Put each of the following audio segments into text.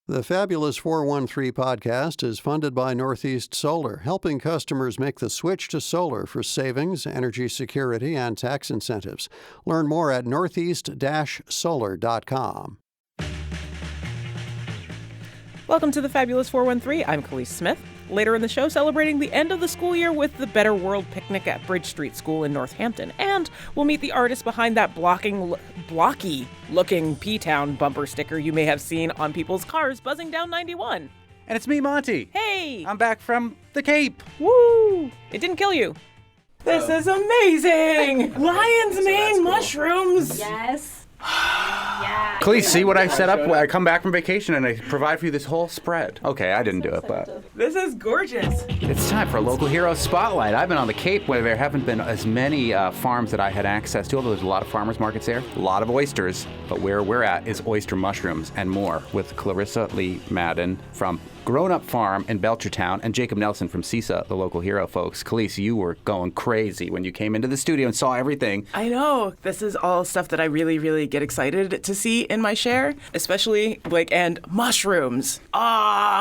The Fabulous 413 podcast is funded by Northeast Solar, helping customers make the switch to solar for savings, energy security, and tax incentives. Learn more at northeast-solar.com. Welcome to the Fabulous 413. I'm Khalees Smith. Later in the show, celebrating the end of the school year with the Better World picnic at Bridge Street School in Northampton. And we'll meet the artist behind that blocky-looking P-Town bumper sticker you may have seen on people's cars buzzing down 91. And it's me, Monty. Hey! I'm back from the Cape. Woo! It didn't kill you. This is amazing! Lion's mane mushrooms! Yes. Yeah. Khalees, see what I set up? I come back from vacation and I provide for you this whole spread. Okay, I didn't do it, but This is gorgeous. it's time for a local hero spotlight. I've been on the Cape where there haven't been as many farms that I had access to, although there's a lot of farmers markets there, a lot of oysters, but where we're at is oyster mushrooms and more with Clarissa Lee Madden from Grown Up Farm in Belchertown and Jacob Nelson from CISA, the local hero folks. Khalees, you were going crazy when you came into the studio and saw everything. I know. This is all stuff that I really, really get excited to see in my share, especially and mushrooms.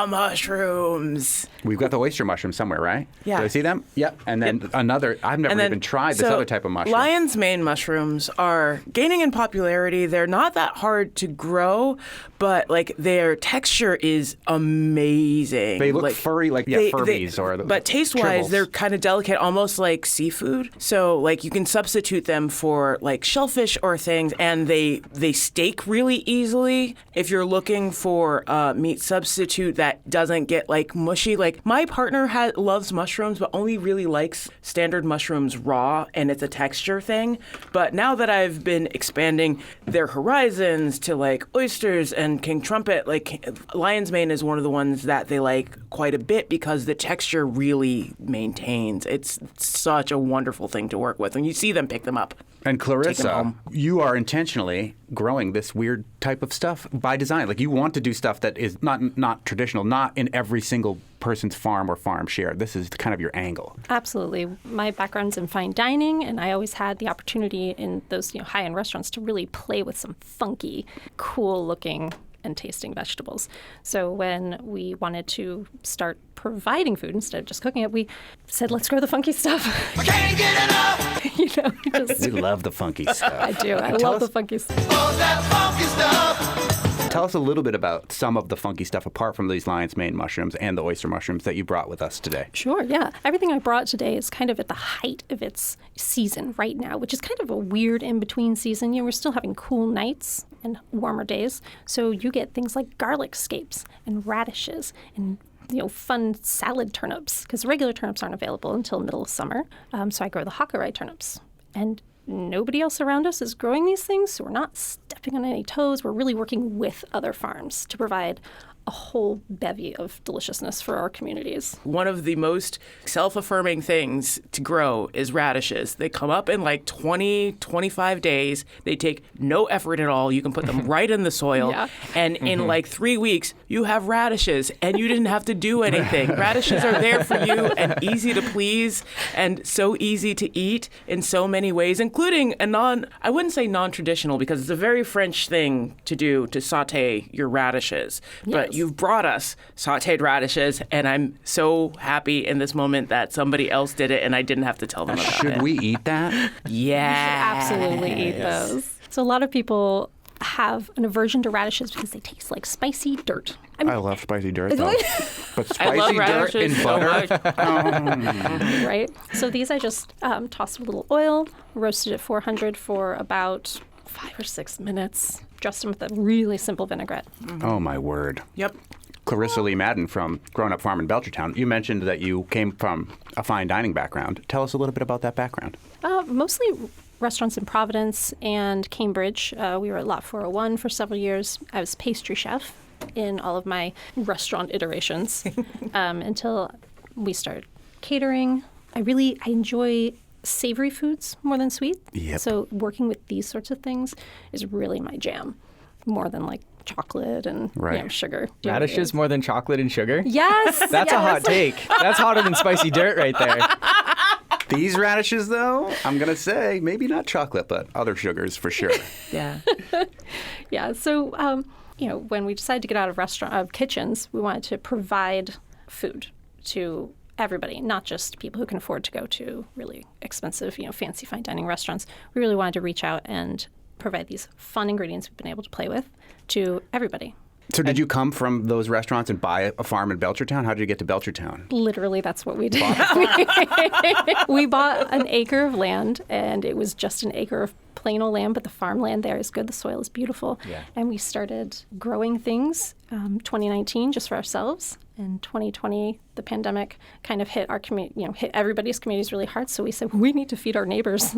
Mushrooms. We've got the oyster mushroom somewhere, right? Yeah. Do I see them? Yep. And then another, I've never even tried this other type of mushroom. Lion's mane mushrooms are gaining in popularity. They're not that hard to grow, but their texture is amazing. They look furry, Furbies. But taste-wise, they're kind of delicate, almost like seafood. So, you can substitute them for, shellfish or things, and they steak really easily. If you're looking for a meat substitute that doesn't get, mushy. My partner loves mushrooms, but only really likes standard mushrooms raw, and it's a texture thing. But now that I've been expanding their horizons to, oysters and king trumpet, lion's mane is one of the ones that they like quite a bit because the texture really maintains. It's such a wonderful thing to work with. When you see them, pick them up. And Clarissa, you are intentionally growing this weird type of stuff by design. You want to do stuff that is not traditional, not in every single person's farm or farm share. This is kind of your angle. Absolutely. My background's in fine dining, and I always had the opportunity in those high-end restaurants to really play with some funky, cool-looking and tasting vegetables. So when we wanted to start providing food instead of just cooking it, we said, let's grow the funky stuff. I can't get enough! We love the funky stuff. I do. I love the funky stuff. Oh, that funky stuff! Tell us a little bit about some of the funky stuff apart from these lion's mane mushrooms and the oyster mushrooms that you brought with us today. Sure, yeah. Everything I brought today is kind of at the height of its season right now, which is kind of a weird in-between season. We're still having cool nights and warmer days. So you get things like garlic scapes and radishes and fun salad turnips, because regular turnips aren't available until middle of summer. So I grow the Hakurei turnips. And nobody else around us is growing these things, so we're not stepping on any toes. We're really working with other farms to provide a whole bevy of deliciousness for our communities. One of the most self-affirming things to grow is radishes. They come up in 20, 25 days. They take no effort at all. You can put them right in the soil. Yeah. And in 3 weeks, you have radishes, and you didn't have to do anything. Radishes are there for you and easy to please and so easy to eat in so many ways, including I wouldn't say non-traditional, because it's a very French thing to do, to saute your radishes. Yes. But you've brought us sauteed radishes, and I'm so happy in this moment that somebody else did it and I didn't have to tell them about it. Should we eat that? Yeah. Absolutely eat those. So a lot of people have an aversion to radishes because they taste like spicy dirt. I love spicy dirt, though. But I love spicy dirt in butter? Right? So these I just tossed with a little oil, roasted at 400 for about 5 or 6 minutes. Dressed them with a really simple vinaigrette. Oh, my word. Yep. Clarissa Lee Madden from Grown Up Farm in Belchertown. You mentioned that you came from a fine dining background. Tell us a little bit about that background. Mostly restaurants in Providence and Cambridge. We were at Lot 401 for several years. I was pastry chef in all of my restaurant iterations until we started catering. I enjoy savory foods more than sweet. Yep. So working with these sorts of things is really my jam, more than chocolate and sugar. Radishes more than chocolate and sugar? Yes. That's a hot take. That's hotter than spicy dirt right there. These radishes, though, I'm going to say maybe not chocolate, but other sugars for sure. Yeah. Yeah. So when we decided to get out of kitchens, we wanted to provide food to everybody, not just people who can afford to go to really expensive, fancy fine dining restaurants. We really wanted to reach out and provide these fun ingredients we've been able to play with to everybody. So did you come from those restaurants and buy a farm in Belchertown? How did you get to Belchertown? Literally, that's what we did. We bought an acre of land, and it was just an acre of plain old land, but the farmland there is good. The soil is beautiful. Yeah. And we started growing things 2019 just for ourselves. In 2020, the pandemic kind of hit our community, hit everybody's communities really hard. So we said, we need to feed our neighbors.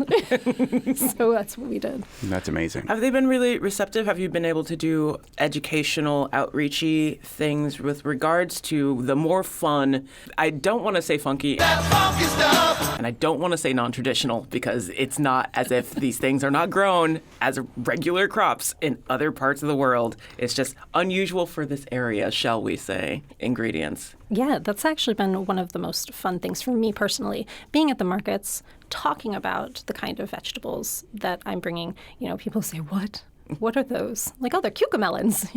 So that's what we did. That's amazing. Have they been really receptive? Have you been able to do educational, outreachy things with regards to the more fun, I don't want to say funky, and I don't want to say non-traditional, because it's not as if these things are not grown as regular crops in other parts of the world. It's just unusual for this area, shall we say, ingredients. Yeah, that's actually been one of the most fun things for me personally. Being at the markets, talking about the kind of vegetables that I'm bringing. People say, what? What are those? Like, oh, they're cucamelons.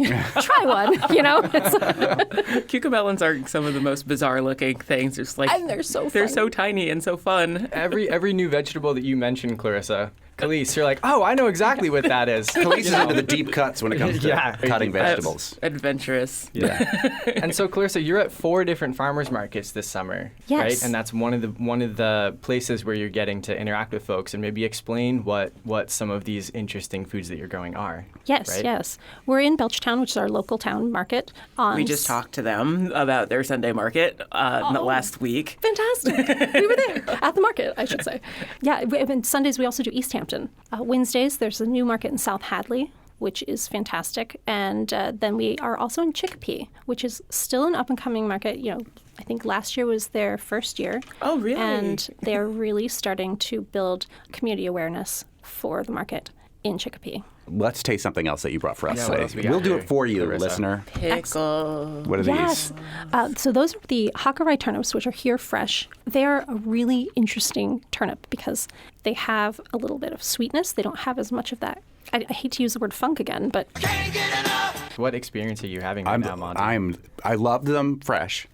Try one, Cucamelons are some of the most bizarre looking things. Just like, and they're so they're funny. so tiny and so fun. Every new vegetable that you mentioned, Clarissa, Khalees, you're like, oh, I know exactly what that is. Khalees is into the deep cuts when it comes to Yeah. cutting vegetables. Adventurous. Yeah. And so, Clarissa, you're at 4 different farmers markets this summer, Yes. right? And that's one of the places where you're getting to interact with folks and maybe explain what some of these interesting foods that you're growing are. Yes, right? yes. We're in Belchertown, which is our local town market. We just talked to them about their Sunday market last week. Fantastic. We were there at the market, I should say. Yeah, and Sundays we also do East Hampton. Wednesdays there's a new market in South Hadley, which is fantastic. And then we are also in Chicopee, which is still an up-and-coming market. I think last year was their first year. Oh, really? And they're really starting to build community awareness for the market in Chicopee. Let's taste something else that you brought for us Yeah, what today. else we got We'll do here, it for you, Clarissa? listener. Pickle. What are Yes. these? So those are the Hakurei turnips, which are here fresh. They're a really interesting turnip because they have a little bit of sweetness. They don't have as much of that. I hate to use the word funk again, but What experience are you having right now, Monty? I love them fresh,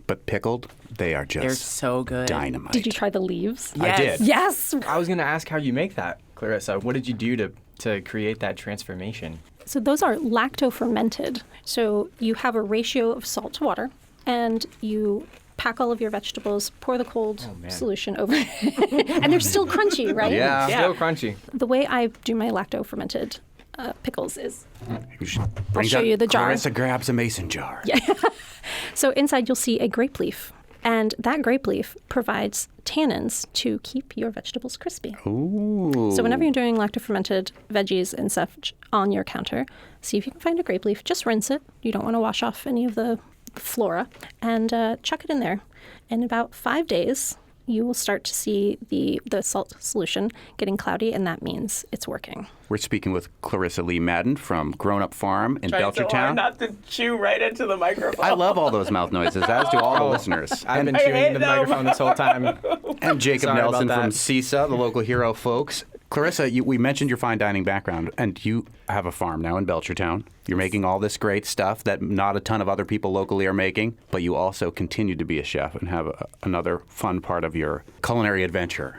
but pickled, they are just They're so good. dynamite. did you try the leaves? Yes. I did. Yes. I was going to ask how you make that, Clarissa. What did you do to create that transformation? So those are lacto-fermented. So you have a ratio of salt to water, and you pack all of your vegetables, pour the cold solution over it, and they're still crunchy, right? Yeah. Still crunchy. The way I do my lacto-fermented pickles is, Brings show out- you the jar. Clarissa grabs a mason jar. so inside you'll see a grape leaf, and that grape leaf provides tannins to keep your vegetables crispy. Ooh. So whenever you're doing lacto-fermented veggies and such on your counter, see if you can find a grape leaf. Just rinse it. You don't want to wash off any of the flora, and chuck it in there. In about 5 days, you will start to see the salt solution getting cloudy, and that means it's working. We're speaking with Clarissa Lee Madden from Grown Up Farm in Trying so hard Belchertown. not to chew right into the microphone. I love all those mouth noises, as do all the listeners. I've been I chewing hate into the them. microphone this whole time. And Jacob Sorry about Nelson from that. CISA, the local hero folks. Clarissa, we mentioned your fine dining background, and you have a farm now in Belchertown. You're making all this great stuff that not a ton of other people locally are making, but you also continue to be a chef and have another fun part of your culinary adventure.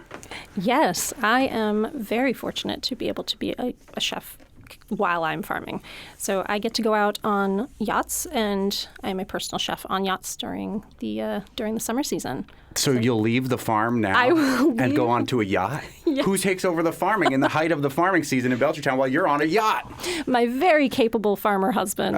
Yes, I am very fortunate to be able to be a chef while I'm farming. So I get to go out on yachts, and I'm a personal chef on yachts during the summer season. So you'll leave the farm now I will and go leave. on to a yacht? Who takes over the farming in the height of the farming season in Belchertown while you're on a yacht? My very capable farmer husband.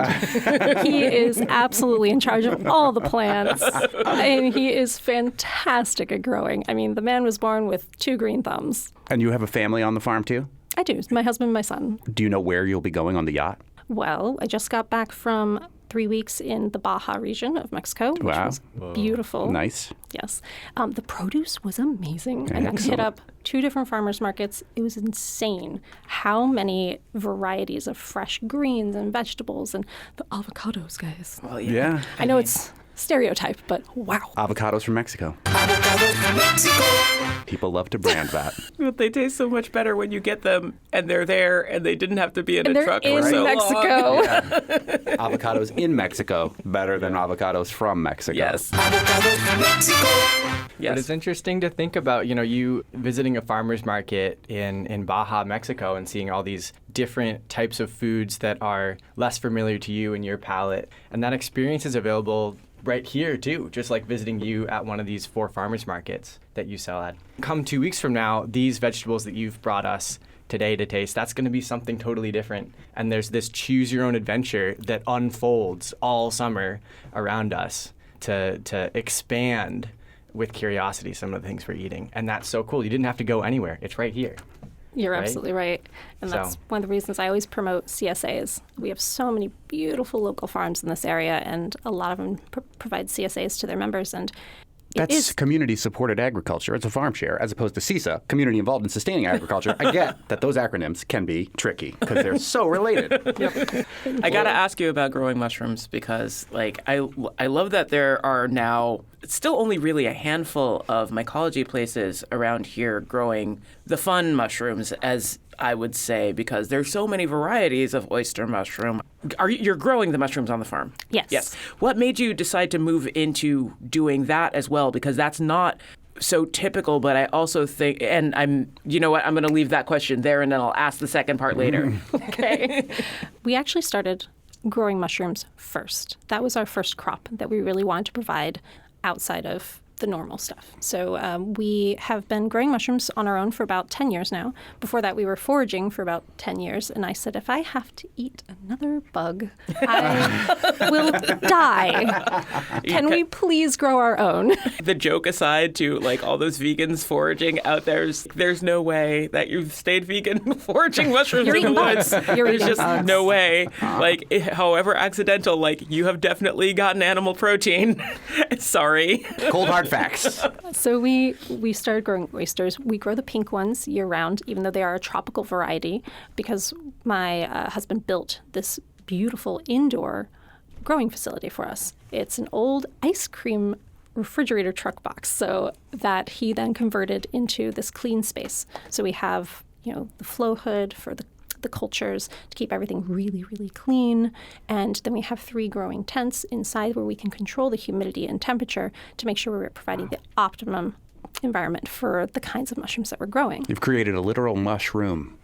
He is absolutely in charge of all the plants, and he is fantastic at growing. I mean, the man was born with 2 green thumbs. And you have a family on the farm too? I do. My husband and my son. Do you know where you'll be going on the yacht? Well, I just got back from 3 weeks in the Baja region of Mexico, which Wow. was beautiful. Nice. Yes. The produce was amazing. I got to hit Excellent. up 2 different farmers markets. It was insane how many varieties of fresh greens and vegetables and the avocados, guys. Well, Yeah. I know it's stereotype, but wow. Avocados from Mexico. People love to brand that. But they taste so much better when you get them and they're there and they didn't have to be in And a they're truck in for so Mexico. long. Avocados in Mexico better than avocados from Mexico. Yes. But Yes. it's interesting to think about, you visiting a farmer's market in Baja, Mexico, and seeing all these different types of foods that are less familiar to you and your palate. And that experience is available right here, too, just like visiting you at one of these 4 farmers markets that you sell at. Come 2 weeks from now, these vegetables that you've brought us today to taste, that's going to be something totally different. And there's this choose your own adventure that unfolds all summer around us to expand with curiosity some of the things we're eating. And that's so cool. You didn't have to go anywhere. It's right here. You're Right? absolutely right. And that's So- one of the reasons I always promote CSAs. We have so many beautiful local farms in this area, and a lot of them provide CSAs to their members. And it That's is community-supported agriculture. It's a farm share, as opposed to CISA, community involved in sustaining agriculture. I get that those acronyms can be tricky because they're so related. I got to ask you about growing mushrooms because, I love that there are now still only really a handful of mycology places around here growing the fun mushrooms, as I would say, because there's so many varieties of oyster mushroom. You're growing the mushrooms on the farm? Yes. Yes. What made you decide to move into doing that as well? Because that's not so typical, but I also think, and you know what, I'm going to leave that question there and then I'll ask the second part later. Okay. we actually started growing mushrooms first. That was our first crop that we really wanted to provide outside of the normal stuff. So we have been growing mushrooms on our own for about 10 years now. Before that, we were foraging for about 10 years. And I said, if I have to eat another bug, I will die. Can we please grow our own? The joke aside to all those vegans foraging out there's no way that you've stayed vegan foraging mushrooms You're in the eating woods. bugs. You're There's eating just bugs. no way. However accidental, you have definitely gotten animal protein. Sorry. Cold hard facts. So we started growing oysters. We grow the pink ones year round, even though they are a tropical variety, because my husband built this beautiful indoor growing facility for us. It's an old ice cream refrigerator truck box, so that he then converted into this clean space. So we have, the flow hood for the cultures to keep everything really, really clean. And then we have 3 growing tents inside where we can control the humidity and temperature to make sure we're providing the optimum environment for the kinds of mushrooms that we're growing. You've created a literal mushroom.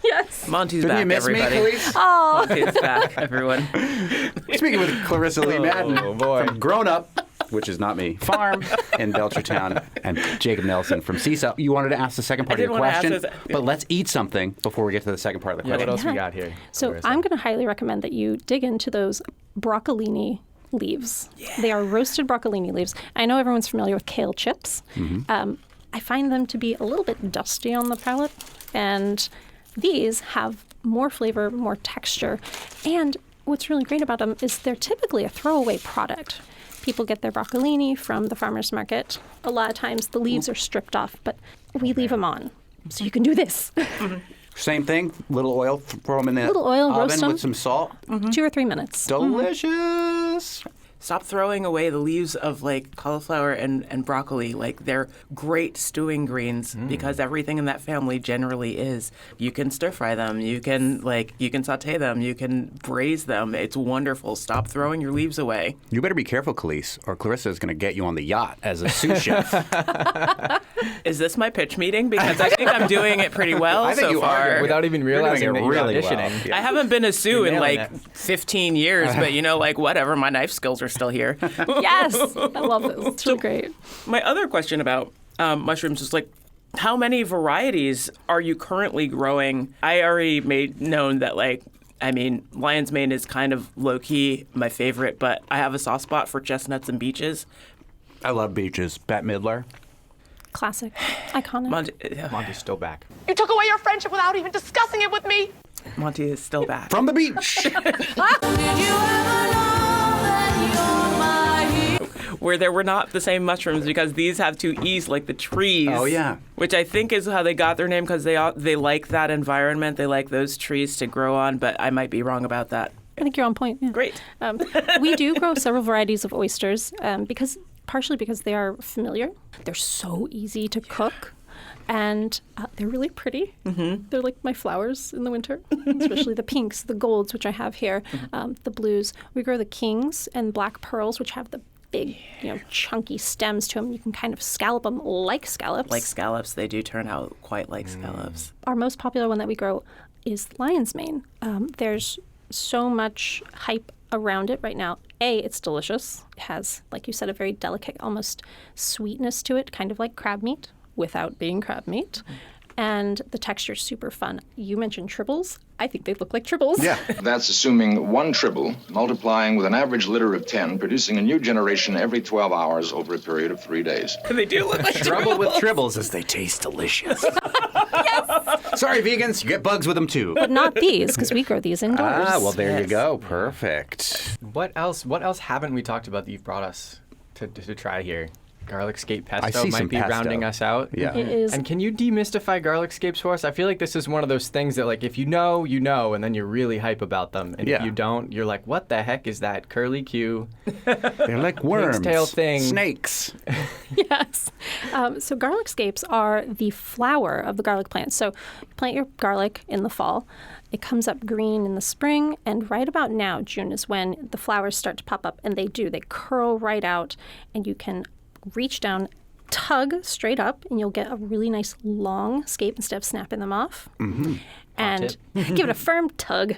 Yes. Monty's Didn't back, you miss everybody. me, Khalees? Monty's back, everyone. Speaking with Clarissa Lee Madden boy. from Grown Up, which is not me, Farm in Belchertown, and Jacob Nelson from CISA. You wanted to ask the second part of did your wanna ask question, this- but let's eat something before we get to the second part of the Yeah, question. what else we got here? So Clarissa? I'm going to highly recommend that you dig into those broccolini leaves. They are roasted broccolini leaves. I know everyone's familiar with kale chips. I find them to be a little bit dusty on the palate, and these have more flavor, more texture, and what's really great about them is they're typically a throwaway product. People get their broccolini from the farmer's market. A lot of times the leaves are stripped off, but we leave them on. So you can do this. Same thing, little oil, throw them in the Little oil, roast oven them. with some salt. 2 or 3 minutes. Delicious. Stop throwing away the leaves of cauliflower and broccoli. They're great stewing greens because everything in that family generally is. You can stir fry them. You can saute them. You can braise them. It's wonderful. Stop throwing your leaves away. You better be careful, Khalees, or Clarissa is going to get you on the yacht as a sous chef. Is this my pitch meeting? Because I think I'm doing it pretty well I think so you are far. doing Without even You're doing realizing it that you're really auditioning. well. I haven't been a sous You're in nailing it. 15 years, but whatever. My knife skills are still here. Yes! I love this. It's really great. My other question about mushrooms is how many varieties are you currently growing? I already made known that lion's mane is kind of low key my favorite, but I have a soft spot for chestnuts and beeches. I love beaches. Bette Midler. Classic. Iconic. Monty's still back. You took away your friendship without even discussing it with me. Monty is still back. From the beach. Where there were not the same mushrooms because these have two E's like the trees. Oh, yeah. Which I think is how they got their name because they like that environment. They like those trees to grow on, but I might be wrong about that. I think you're on point. Yeah. Great. We do grow several varieties of oysters partially because they are familiar. They're so easy to cook. And they're really pretty. Mm-hmm. They're like my flowers in the winter, especially the pinks, the golds, which I have here, the blues. We grow the kings and black pearls, which have the big, chunky stems to them. You can kind of scallop them like scallops. Like scallops, they do turn out quite like scallops. Our most popular one that we grow is lion's mane. There's so much hype around it right now. It's delicious. It has, like you said, a very delicate, almost sweetness to it, kind of like crab meat, without being crab meat. And the texture's super fun. You mentioned tribbles. I think they look like tribbles. Yeah. That's assuming one tribble multiplying with an average litter of 10, producing a new generation every 12 hours over a period of 3 days. They do look like Trouble with tribbles is they taste delicious. Yes! Sorry, vegans, you get bugs with them too. But not these, because we grow these indoors. Well, there you go. Perfect. What else haven't we talked about that you've brought us to try here? Garlic scape I pesto see might some be pesto. rounding us out. Yeah. It is. And can you demystify garlic scapes for us? I feel like this is one of those things that, like, if you know, and then you're really hype about them. And if you don't, you're like, what the heck is that curly Q? They're like worms. tail thing. Snakes. Yes. So garlic scapes are the flower of the garlic plant. So you plant your garlic in the fall. It comes up green in the spring, and right about now, June, is when the flowers start to pop up, and they do. They curl right out, and you can reach down, tug straight up, and you'll get a really nice long scape instead of snapping them off. Mm-hmm. And give it a firm tug.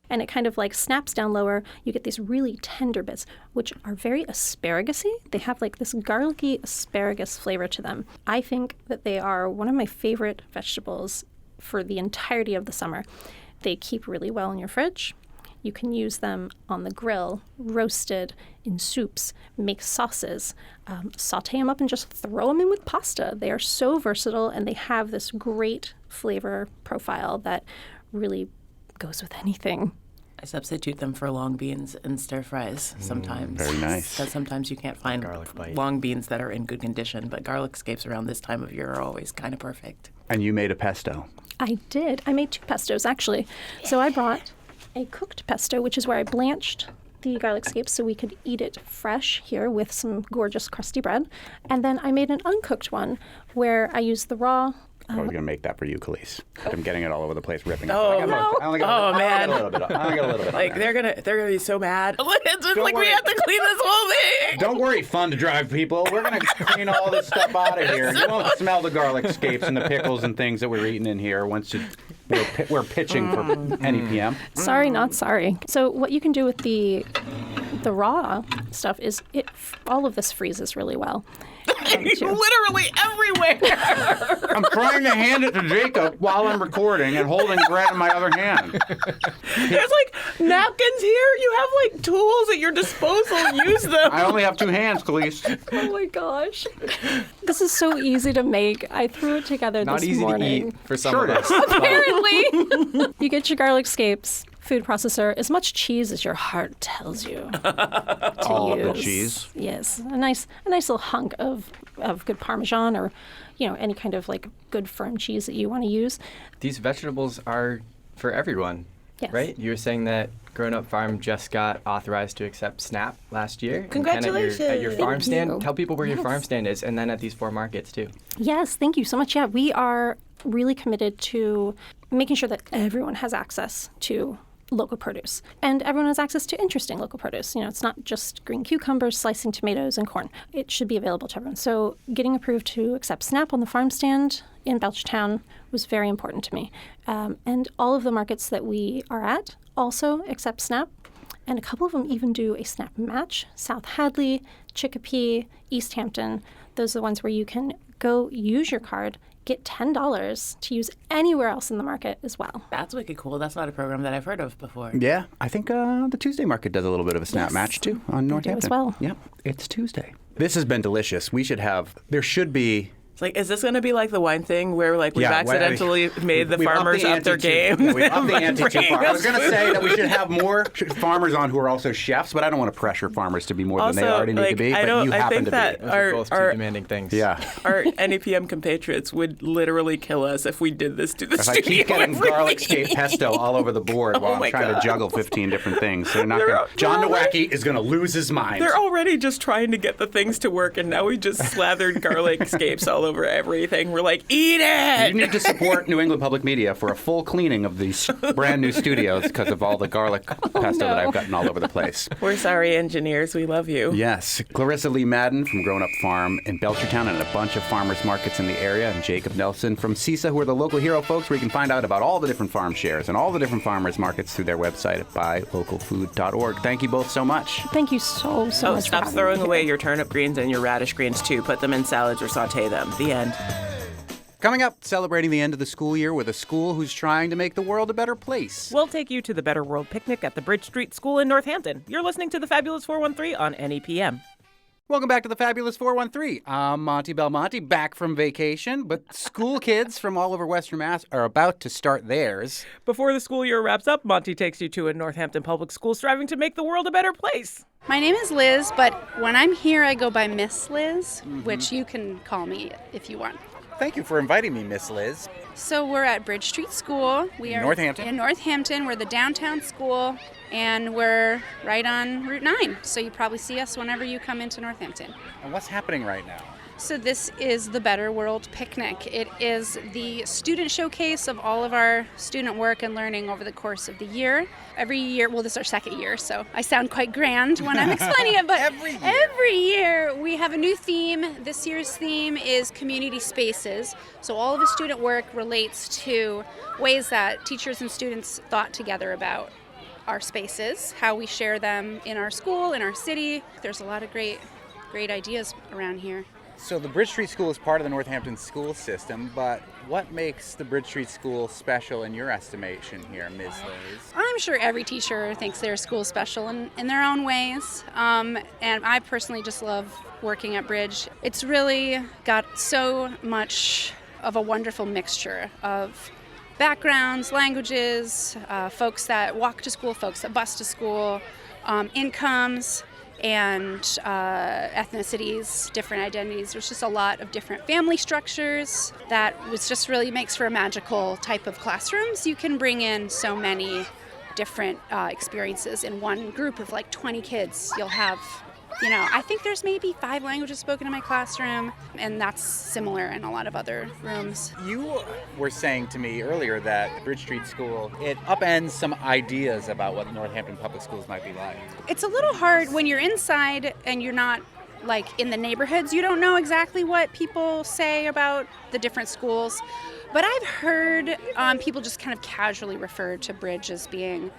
And it kind of like snaps down lower. You get these really tender bits, which are very asparagus-y. They have like this garlicky asparagus flavor to them. I think that they are one of my favorite vegetables for the entirety of the summer. They keep really well in your fridge. You can use them on the grill, roasted, in soups, make sauces, saute them up and just throw them in with pasta. They are so versatile, and they have this great flavor profile that really goes with anything. I substitute them for long beans and stir fries sometimes. Very nice. Because sometimes you can't find long beans that are in good condition, but garlic scapes around this time of year are always kind of perfect. And you made a pesto. I did. I made 2 pestos, actually. So I brought a cooked pesto, which is where I blanched the garlic scapes so we could eat it fresh here with some gorgeous crusty bread. And then I made an uncooked one where I used the raw. I was going to make that for you, Khalees. I'm getting it all over the place, ripping it. Oh, I only got man. a little bit. I only got a little bit. Like, they're gonna be so mad. It's just like worry. we have to clean this whole thing. Don't worry, fun to drive people. We're going to clean all this stuff out of here. You won't smell the garlic scapes and the pickles and things that we're eating in here once we're pitching for NEPM. Sorry, not sorry. So what you can do with the raw stuff is all of this freezes really well. Literally everywhere. I'm trying to hand it to Jacob while I'm recording and holding bread in my other hand. There's like napkins here. You have like tools at your disposal. Use them. I only have 2 hands, Khalees. Oh my gosh. This is so easy to make. I threw it together Not this easy morning. to eat for some Sure of it us. is. Apparently. You get your garlic scapes, food processor, as much cheese as your heart tells you to All of the use. cheese? Yes. A nice little hunk of good Parmesan or, any kind of like good firm cheese that you want to use. These vegetables are for everyone, Yes. right? You were saying that Grown Up Farm just got authorized to accept SNAP last year. And Congratulations. at your farm Thank stand, you. tell people where your Yes. farm stand is, and then at these 4 markets too. Yes, thank you so much. Yeah, we are really committed to making sure that everyone has access to local produce. And everyone has access to interesting local produce. It's not just green cucumbers, slicing tomatoes, and corn. It should be available to everyone. So getting approved to accept SNAP on the farm stand in Belchtown was very important to me. And all of the markets that we are at also accept SNAP. And a couple of them even do a SNAP match. South Hadley, Chicopee, East Hampton. Those are the ones where you can go use your card, get $10 to use anywhere else in the market as well. That's wicked cool. That's not a program that I've heard of before. Yeah, I think the Tuesday market does a little bit of a snap Yes, match too on they do Northampton. as well. Yep, it's Tuesday. This has been delicious. There should be It's like, is this going to be like the wine thing where like we've Yeah, accidentally made the We've upped farmers the up their ante game? Yeah, we've upped the by ante too bringing far. I was us going to food. say that we should have more farmers on who are also chefs, but I don't want to pressure farmers to be more than they already need to be. I But don't. you I happen think to that be. Those are both two demanding things. Yeah. our NEPM compatriots would literally kill us if we did this to the If I studio. keep getting every garlic week. scape pesto all over the board while my I'm trying to God. juggle 15 different things, so They're John already- Nowacki is going to lose his mind. They're already just trying to get the things to work, and now we just slathered garlic scapes all over everything. We're like, eat it! You need to support New England Public Media for a full cleaning of these brand new studios because of all the garlic pesto that I've gotten all over the place. We're sorry, engineers. We love you. Yes, Clarissa Lee Madden from Grown Up Farm in Belchertown and a bunch of farmers markets in the area, and Jacob Nelson from CISA, who are the local hero folks, where you can find out about all the different farm shares and all the different farmers markets through their website at buylocalfood.org. Thank you both so much. Thank you so much. Oh, for stop having throwing me away here. your turnip greens and your radish greens, too. Put them in salads or saute them. The end. Coming up, celebrating the end of the school year with a school who's trying to make the world a better place. We'll take you to the Better World picnic at the Bridge Street School in Northampton. You're listening to the Fabulous 413 on NEPM. Welcome back to the Fabulous 413. I'm Monty Belmonte, back from vacation, but school kids from all over Western Mass are about to start theirs. Before the school year wraps up, Monty takes you to a Northampton public school striving to make the world a better place. My name is Liz, but when I'm here, I go by Miss Liz, which you can call me if you want. Thank you for inviting me, Miss Liz. So we're at Bridge Street School. We are Northampton? in Northampton. We're the downtown school, and we're right on Route 9. So you probably see us whenever you come into Northampton. And what's happening right now? So this is the Better World Picnic. It is the student showcase of all of our student work and learning over the course of the year. Every year, well, this is our second year, so I sound quite grand when I'm explaining it, but every year we have a new theme. This year's theme is community spaces. So all of the student work relates to ways that teachers and students thought together about our spaces, how we share them in our school, in our city. There's a lot of great ideas around here. So the Bridge Street School is part of the Northampton school system, but what makes the Bridge Street School special in your estimation here, Ms. Liz? I'm sure every teacher thinks their school special in their own ways, and I personally just love working at Bridge. It's really got so much of a wonderful mixture of backgrounds, languages, folks that walk to school, folks that bus to school, incomes, and ethnicities, different identities. There's just a lot of different family structures that was just really makes for a magical type of classrooms. You can bring in so many different experiences in one group of like 20 kids. You'll have, I think there's maybe 5 languages spoken in my classroom, and that's similar in a lot of other rooms. You were saying to me earlier that Bridge Street School, it upends some ideas about what Northampton public schools might be like. It's a little hard when you're inside and you're not like in the neighborhoods. You don't know exactly what people say about the different schools. But I've heard people just kind of casually refer to Bridge as being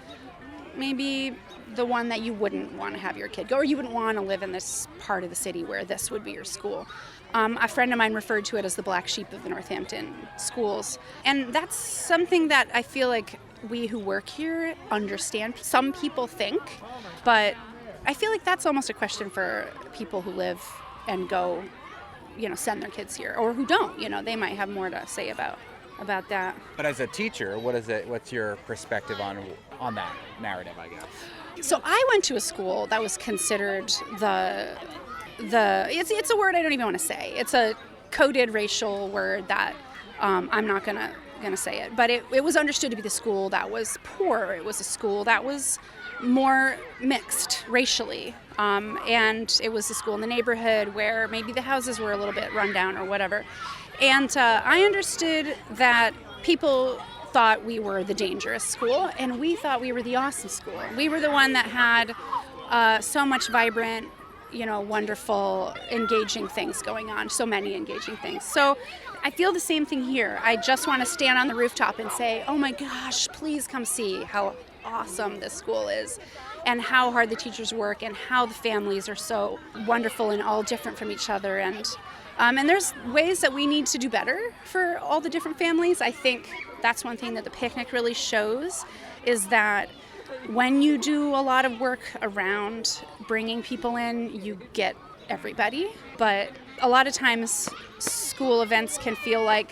maybe the one that you wouldn't want to have your kid go, or you wouldn't want to live in this part of the city where this would be your school. A friend of mine referred to it as the black sheep of the Northampton schools. And that's something that I feel like we who work here understand. Some people think, but I feel like that's almost a question for people who live and go, send their kids here, or who don't. They might have more to say about that. But as a teacher, what's your perspective on that narrative, I guess? So I went to a school that was considered it's a word I don't even want to say. It's a coded racial word that I'm not gonna say it, but it was understood to be the school that was poor. It was a school that was more mixed racially, and it was a school in the neighborhood where maybe the houses were a little bit run down or whatever. And I understood that people thought we were the dangerous school, and we thought we were the awesome school. We were the one that had so much vibrant, wonderful, engaging things going on, so many engaging things. So I feel the same thing here. I just want to stand on the rooftop and say, oh my gosh, please come see how awesome this school is, and how hard the teachers work, and how the families are so wonderful and all different from each other. And there's ways that we need to do better for all the different families. I think that's one thing that the picnic really shows, is that when you do a lot of work around bringing people in, you get everybody, but a lot of times school events can feel like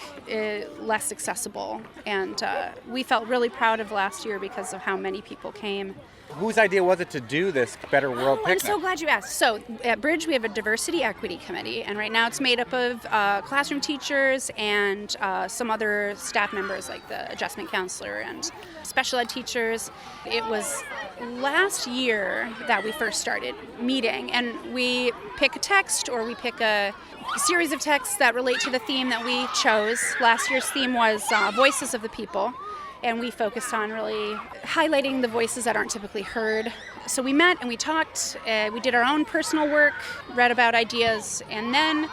less accessible. And we felt really proud of last year because of how many people came. Whose idea was it to do this Better World Picnic? I'm so glad you asked. So at Bridge, we have a diversity equity committee, and right now it's made up of classroom teachers and some other staff members like the adjustment counselor and special ed teachers. It was last year that we first started meeting, and we pick a text or we pick a series of texts that relate to the theme that we chose. Last year's theme was Voices of the People. And we focused on really highlighting the voices that aren't typically heard. So we met and we talked, we did our own personal work, read about ideas, and then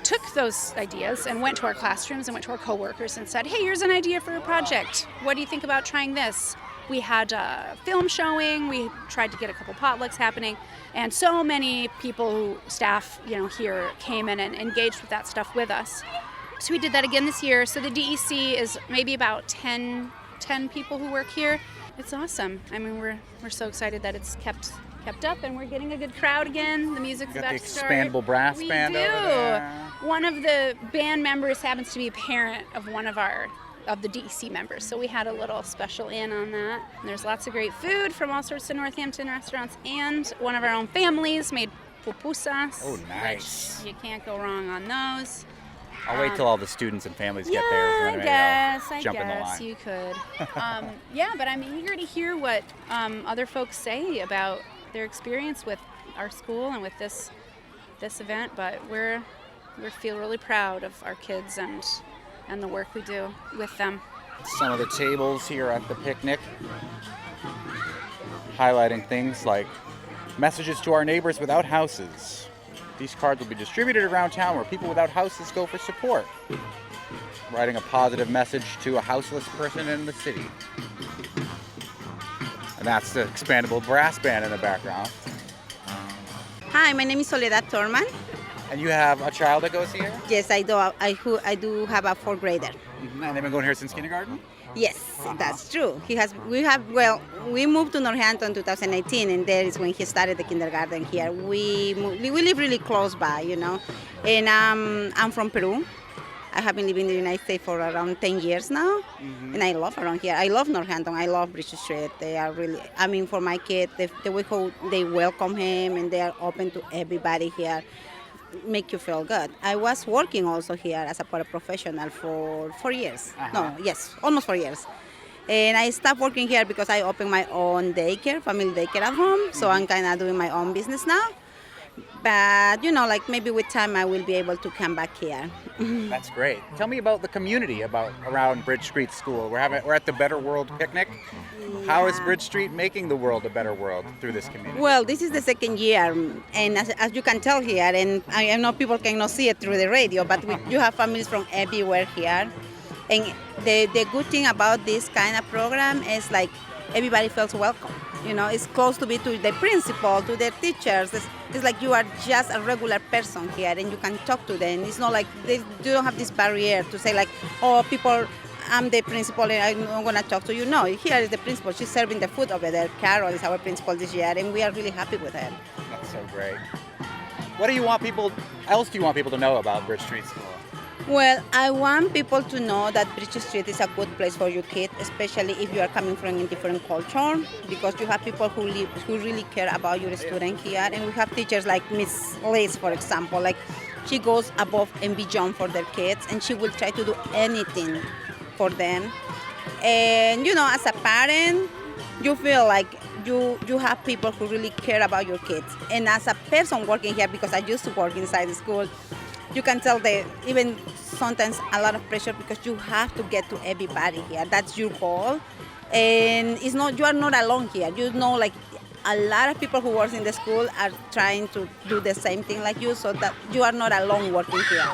took those ideas and went to our classrooms and went to our coworkers and said, hey, here's an idea for a project. What do you think about trying this? We had a film showing, we tried to get a couple potlucks happening, and so many people, staff, here came in and engaged with that stuff with us. So we did that again this year. So the DEC is maybe about 10 people who work here. It's awesome. I mean, we're so excited that it's kept up, and we're getting a good crowd again. The music's about to start. Got the expandable brass band over there. One of the band members happens to be a parent of one of the DEC members, so we had a little special in on that. And there's lots of great food from all sorts of Northampton restaurants, and one of our own families made pupusas. Oh, nice. You can't go wrong on those. I'll wait till all the students and families get there. I guess in the line. you could. But I'm eager to hear what other folks say about their experience with our school and with this event. But we feel really proud of our kids and the work we do with them. Some of the tables here at the picnic highlighting things like messages to our neighbors without houses. These cards will be distributed around town where people without houses go for support. Writing a positive message to a houseless person in the city. And that's the expandable brass band in the background. Hi, my name is Soledad Thorman. And you have a child that goes here? Yes, I do. I do have a fourth grader. Mm-hmm. And they've been going here since kindergarten? Yes, that's true. We moved to Northampton in 2018, and that is when he started the kindergarten here. We live really close by, and I'm from Peru. I have been living in the United States for around 10 years now, and I love around here. I love Northampton. I love Bridge Street. They are really, for my kid, the way how they welcome him, and they are open to everybody here, make you feel good. I was working also here as a paraprofessional for 4 years. Almost 4 years. And I stopped working here because I opened my own family daycare at home. So I'm kind of doing my own business now. But, maybe with time I will be able to come back here. That's great. Tell me about the community around Bridge Street School. We're at the Better World Picnic. How is Bridge Street making the world a better world through this community? Well, this is the second year, and as you can tell here, and I know people cannot see it through the radio, but you have families from everywhere here. And the good thing about this kind of program is everybody feels welcome. It's close to be to the principal, to the teachers. It's like you are just a regular person here, and you can talk to them. It's not like you don't have this barrier to say people, I'm the principal and I'm not going to talk to you. No, here is the principal. She's serving the food over there. Carol is our principal this year, and we are really happy with her. That's so great. What else do you want people to know about Bridge Street School? Well, I want people to know that Bridge Street is a good place for your kid, especially if you are coming from a different culture, because you have people who really care about your student here. And we have teachers like Miss Liz, for example. She goes above and beyond for their kids, and she will try to do anything for them. And, as a parent, you feel like you have people who really care about your kids. And as a person working here, because I used to work inside the school, you can tell even sometimes a lot of pressure because you have to get to everybody here. That's your goal. And you are not alone here. A lot of people who work in the school are trying to do the same thing like you, so that you are not alone working here.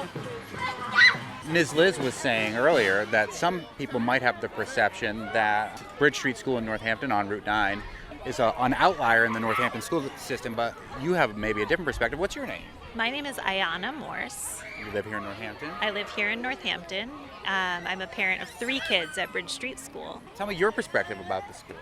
Ms. Liz was saying earlier that some people might have the perception that Bridge Street School in Northampton on Route 9 is an outlier in the Northampton school system, but you have maybe a different perspective. What's your name? My name is Ayana Morse. You live here in Northampton? I live here in Northampton. I'm a parent of 3 kids at Bridge Street School. Tell me your perspective about the school.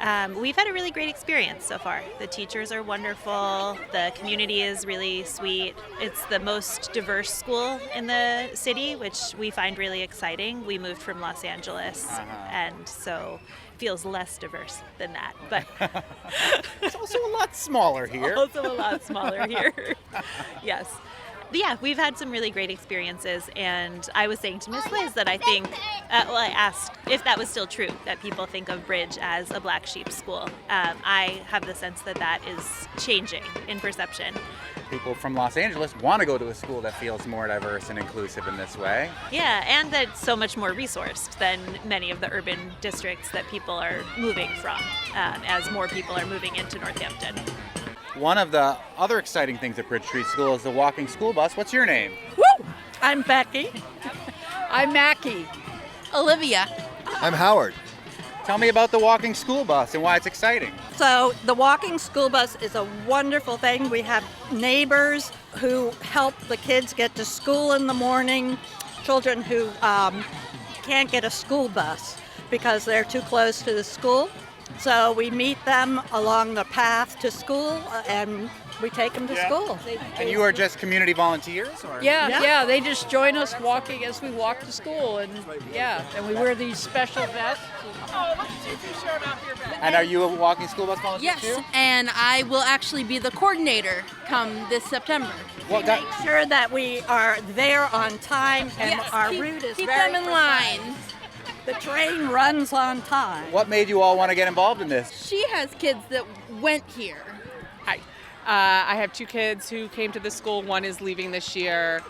We've had a really great experience so far. The teachers are wonderful. The community is really sweet. It's the most diverse school in the city, which we find really exciting. We moved from Los Angeles, and so it feels less diverse than that. But It's also a lot smaller here. also a lot smaller here. Yes. But yeah, we've had some really great experiences, and I was saying to Miss Liz that I think, I asked if that was still true, that people think of Bridge as a black sheep school. I have the sense that that is changing in perception. People from Los Angeles want to go to a school that feels more diverse and inclusive in this way. Yeah, and that's so much more resourced than many of the urban districts that people are moving from, as more people are moving into Northampton. One of the other exciting things at Bridge Street School is the walking school bus. What's your name? Woo! I'm Becky. I'm Mackie. Olivia. I'm Howard. Tell me about the walking school bus and why it's exciting. So the walking school bus is a wonderful thing. We have neighbors who help the kids get to school in the morning, children who can't get a school bus because they're too close to the school. So we meet them along the path to school and we take them to school. And you are just community volunteers? Or? Yeah, they just join us walking as we walk to school, and and we wear these special vests. Oh, look at you two showing off your vest. And are you a walking school bus volunteer Yes, too? and I will actually be the coordinator come this September. Well, We make sure that we are there on time and our route is keep very them in precise. line. The train runs on time. What made you all want to get involved in this? She has kids that went here. Hi. I have two kids who came to the school. One is leaving this year.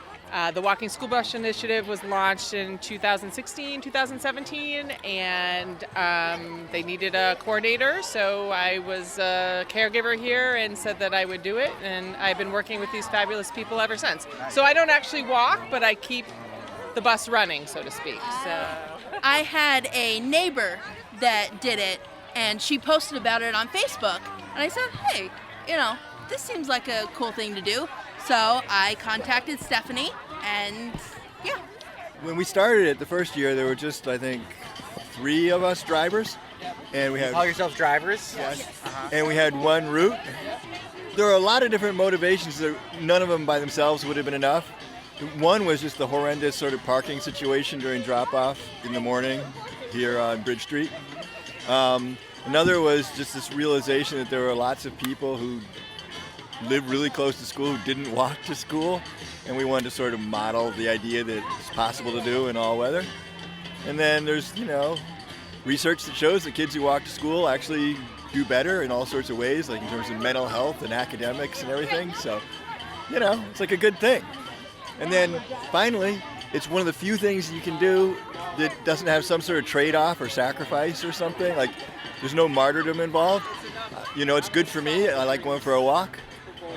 The Walking School Bus Initiative was launched in 2016, 2017, and they needed a coordinator, so I was a caregiver here and said that I would do it, and I've been working with these fabulous people ever since. So I don't actually walk, but I keep the bus running, so to speak. So I had a neighbor that did it, and she posted about it on Facebook, and I said, hey, this seems like a cool thing to do. So I contacted Stephanie, and When we started it the first year, there were just, I think, 3 of us drivers. And we had Call yourselves drivers? Yes. And we had one route. There are a lot of different motivations. None of them by themselves would have been enough. One was just the horrendous sort of parking situation during drop-off in the morning here on Bridge Street. Another was just this realization that there were lots of people who lived really close to school who didn't walk to school, and we wanted to sort of model the idea that it's possible to do in all weather. And then there's, research that shows that kids who walk to school actually do better in all sorts of ways, like in terms of mental health and academics and everything. So, it's like a good thing. And then finally, it's one of the few things you can do that doesn't have some sort of trade-off or sacrifice or something. Like, there's no martyrdom involved. It's good for me. I like going for a walk.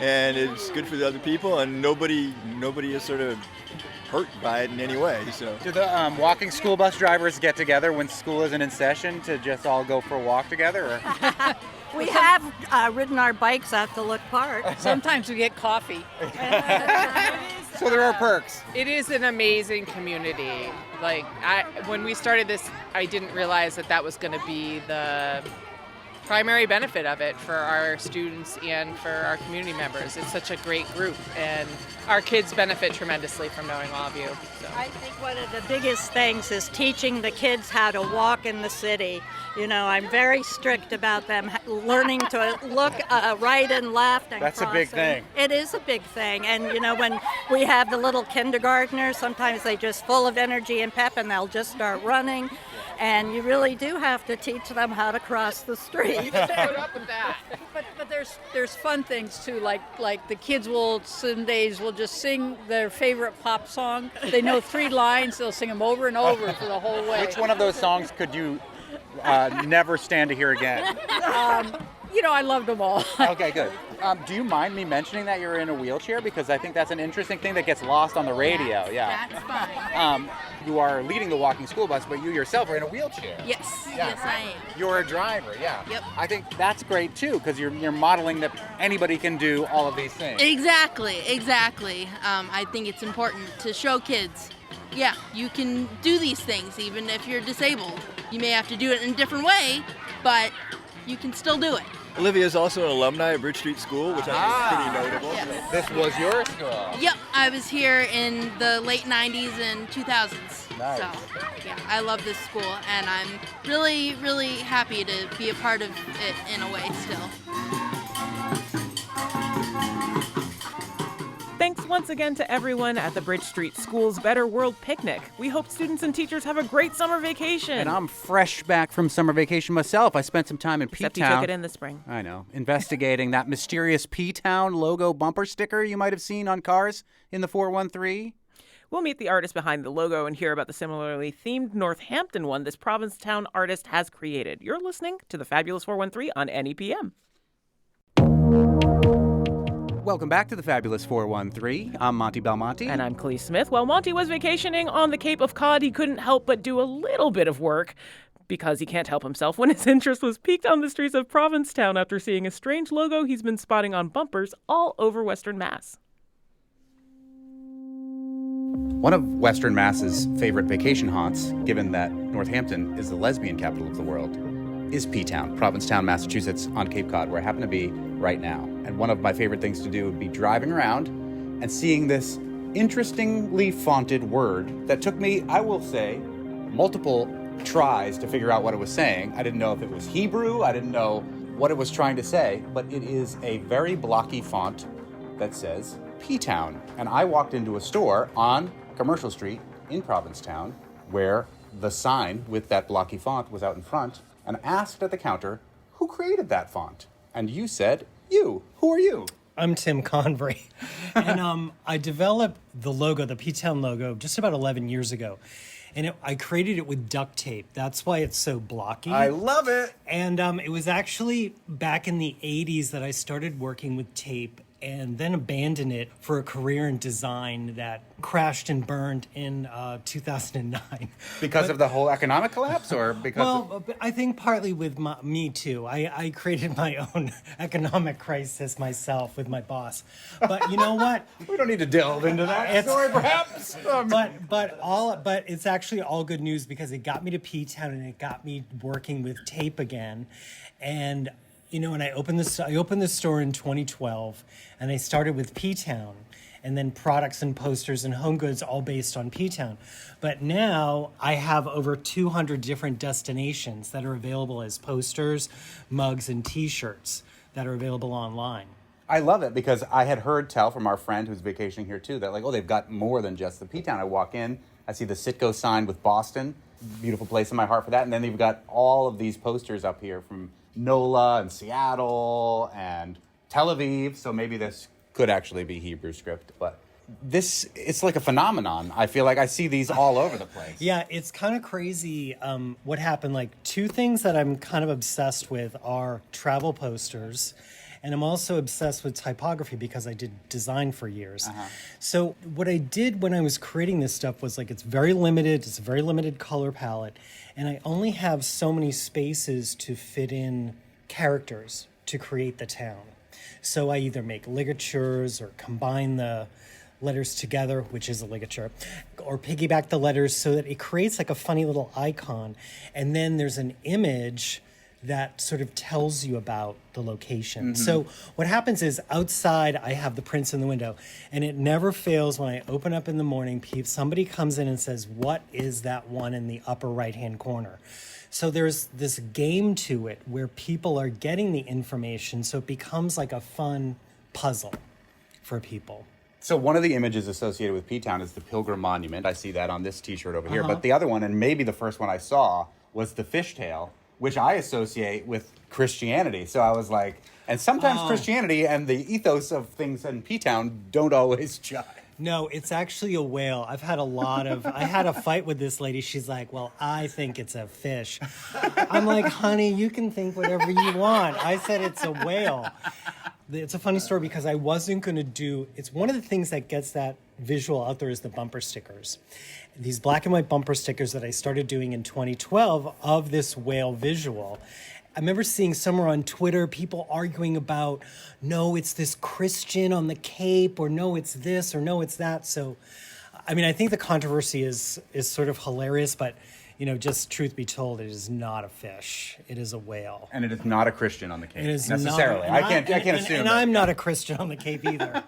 And it's good for the other people, and nobody is sort of hurt by it in any way. So, do the walking school bus drivers get together when school isn't in session to just all go for a walk together? Or? We have ridden our bikes out to Look Park. Sometimes we get coffee. So there are perks. it is an amazing community. When we started this, I didn't realize that was going to be the primary benefit of it for our students and for our community members. It's such a great group, and our kids benefit tremendously from knowing all of you. So. I think one of the biggest things is teaching the kids how to walk in the city. I'm very strict about them learning to look right and left and That's crossing. a big thing. It is a big thing. And, when we have the little kindergartners, sometimes they're just full of energy and pep and they'll just start running. And you really do have to teach them how to cross the street. Put up with that. But there's fun things too, like the kids some days will just sing their favorite pop song. They know 3 lines, they'll sing them over and over for the whole way. Which one of those songs could you never stand to hear again? I loved them all. Okay, good. Do you mind me mentioning that you're in a wheelchair? Because I think that's an interesting thing that gets lost on the radio. Yeah. That's fine. You are leading the walking school bus, but you yourself are in a wheelchair. Yes, Yeah. yes I am. You're a driver, yeah. Yep. I think that's great too, because you're modeling that anybody can do all of these things. Exactly. I think it's important to show kids, you can do these things even if you're disabled. You may have to do it in a different way, but you can still do it. Olivia is also an alumni of Bridge Street School, which I think is pretty notable. Yes. This was your school. Yep, I was here in the late 90s and 2000s. Nice. So, yeah, I love this school, and I'm really, really happy to be a part of it in a way still. Thanks once again to everyone at the Bridge Street School's Better World Picnic. We hope students and teachers have a great summer vacation. And I'm fresh back from summer vacation myself. I spent some time in Except P-Town. you took it in the spring. I know. Investigating that mysterious P-Town logo bumper sticker you might have seen on cars in the 413. We'll meet the artist behind the logo and hear about the similarly themed Northampton one this Provincetown artist has created. You're listening to the Fabulous 413 on NEPM. Welcome back to the Fabulous 413. I'm Monty Belmonte. And I'm Clee Smith. While Monty was vacationing on the Cape of Cod, he couldn't help but do a little bit of work because he can't help himself when his interest was piqued on the streets of Provincetown after seeing a strange logo he's been spotting on bumpers all over Western Mass. One of Western Mass's favorite vacation haunts, given that Northampton is the lesbian capital of the world, is P-Town, Provincetown, Massachusetts, on Cape Cod, where I happen to be right now. And one of my favorite things to do would be driving around and seeing this interestingly fonted word that took me, I will say, multiple tries to figure out what it was saying. I didn't know if it was Hebrew, I didn't know what it was trying to say, but it is a very blocky font that says P-Town. And I walked into a store on Commercial Street in Provincetown where the sign with that blocky font was out in front, and asked at the counter, who created that font? And you said, you. Who are you? I'm Tim Convery. And I developed the logo, the P-Town logo, just about 11 years ago. And I created it with duct tape. That's why it's so blocky. I love it. And it was actually back in the 80s that I started working with tape and then abandoned it for a career in design that crashed and burned in 2009. Because of the whole economic collapse, or because Well, I think partly with me too. I created my own economic crisis myself with my boss. But you know what? We don't need to delve into that story, perhaps. But it's actually all good news because it got me to P-Town and it got me working with tape again. And you know, and I opened the store in 2012, and I started with P-Town, and then products and posters and home goods all based on P-Town. But now I have over 200 different destinations that are available as posters, mugs, and T-shirts that are available online. I love it because I had heard tell from our friend who's vacationing here too that, like, oh, they've got more than just the P-Town. I walk in, I see the Citgo sign with Boston, beautiful place in my heart for that, and then they've got all of these posters up here from NOLA and Seattle and Tel Aviv, so maybe this could actually be Hebrew script, but it's like a phenomenon. I feel like I see these all over the place. Yeah, it's kind of crazy what happened. Like, two things that I'm kind of obsessed with are travel posters, and I'm also obsessed with typography because I did design for years. So what I did when I was creating this stuff was, like, it's very limited. It's a very limited color palette, and I only have so many spaces to fit in characters to create the town. So I either make ligatures or combine the letters together, which is a ligature, or piggyback the letters so that it creates like a funny little icon. And then there's an image that sort of tells you about the location. Mm-hmm. So what happens is outside I have the prints in the window, and it never fails when I open up in the morning, somebody comes in and says, what is that one in the upper right-hand corner? So there's this game to it where people are getting the information, so it becomes like a fun puzzle for people. So one of the images associated with P-Town is the Pilgrim Monument. I see that on this T-shirt over here. But the other one, and maybe the first one I saw, was the fishtail, which I associate with Christianity. So I was like, and sometimes Christianity and the ethos of things in P-Town don't always jive. No, it's actually a whale. I had a fight with this lady. She's like, well, I think it's a fish. I'm like, honey, you can think whatever you want. I said it's a whale. It's a funny story because I wasn't going to do, it's one of the things that gets that visual out there is the bumper stickers. These black and white bumper stickers that I started doing in 2012 of this whale visual. I remember seeing somewhere on Twitter people arguing about, no, it's this Christian on the Cape, or no, it's this, or no, it's that. So, I mean, I think the controversy is sort of hilarious, but just truth be told, it is not a fish. It is a whale. And it is not a Christian on the Cape, It is necessarily. Not, I can't assume. And I'm not a Christian on the Cape either.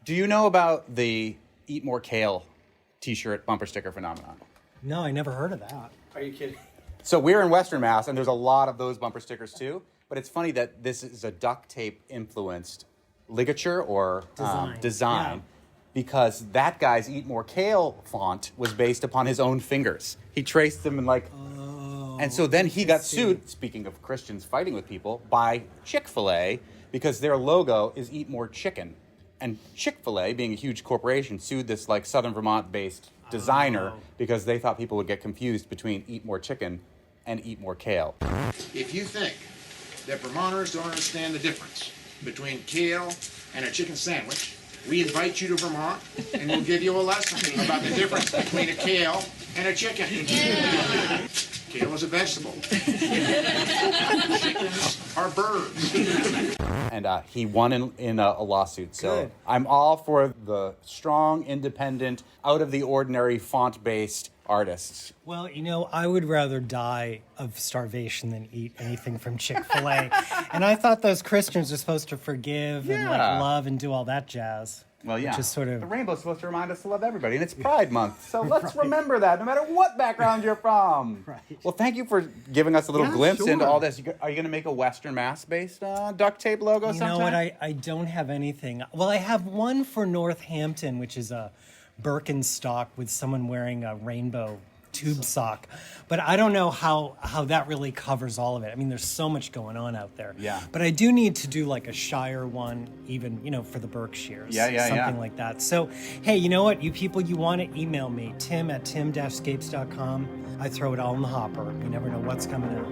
Do you know about the Eat More Kale t-shirt bumper sticker phenomenon? No, I never heard of that. Are you kidding? So we're in Western Mass, and there's a lot of those bumper stickers too. But it's funny that this is a duct tape influenced ligature or design because that guy's Eat More Kale font was based upon his own fingers. He traced them in and so then he got sued, speaking of Christians fighting with people, by Chick-fil-A because their logo is Eat More Chicken. And Chick-fil-A, being a huge corporation, sued this Southern Vermont-based designer because they thought people would get confused between Eat More Chicken and Eat More Kale. If you think that Vermonters don't understand the difference between kale and a chicken sandwich, we invite you to Vermont and we'll give you a lesson about the difference between a kale and a chicken. Kale is a vegetable. Chickens are birds. And he won in a lawsuit. So Good. I'm all for the strong, independent, out-of-the-ordinary, font-based artists. Well, I would rather die of starvation than eat anything from Chick-fil-A. And I thought those Christians are supposed to forgive and love and do all that jazz. Well, yeah. Which is sort of... The rainbow's supposed to remind us to love everybody, and it's Pride Month, so let's remember that, no matter what background you're from. Right. Well, thank you for giving us a little glimpse into sure. all this. Are you going to make a Western Mass-based duct tape logo sometime? You know what? I don't have anything. Well, I have one for Northampton, which is a Birkenstock with someone wearing a rainbow tube sock. But I don't know how that really covers all of it. I mean, there's so much going on out there. Yeah. But I do need to do a Shire one, even, for the Berkshires. Something like that. So, hey, you know what? You people, you want to email me, tim@tim-scapes.com. I throw it all in the hopper. You never know what's coming out.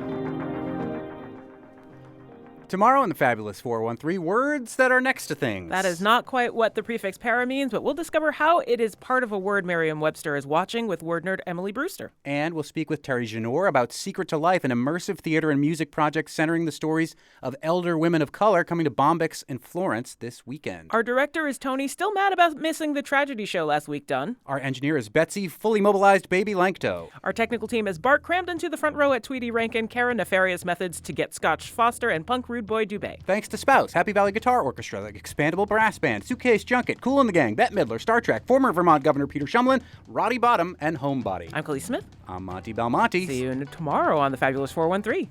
Tomorrow in the Fabulous 413, words that are next to things. That is not quite what the prefix para means, but we'll discover how it is part of a word Merriam-Webster is watching with word nerd Emily Brewster. And we'll speak with Terry Janor about Secret to Life, an immersive theater and music project centering the stories of elder women of color coming to Bombyx in Florence this weekend. Our director is Tony, still mad about missing the tragedy show last week done. Our engineer is Betsy, fully mobilized baby Lankto. Our technical team is Bart, crammed into the front row at Tweedy Rankin, Kara, Nefarious Methods to Get Scotch Foster, and Punk Rude Boy Dubé. Thanks to Spouse, Happy Valley Guitar Orchestra, the Expandable Brass Band, Suitcase Junket, Kool and the Gang, Bette Midler, Star Trek, former Vermont Governor Peter Shumlin, Roddy Bottom, and Homebody. I'm Khalees Smith. I'm Monty Belmonte. See you tomorrow on the Fabulous 413.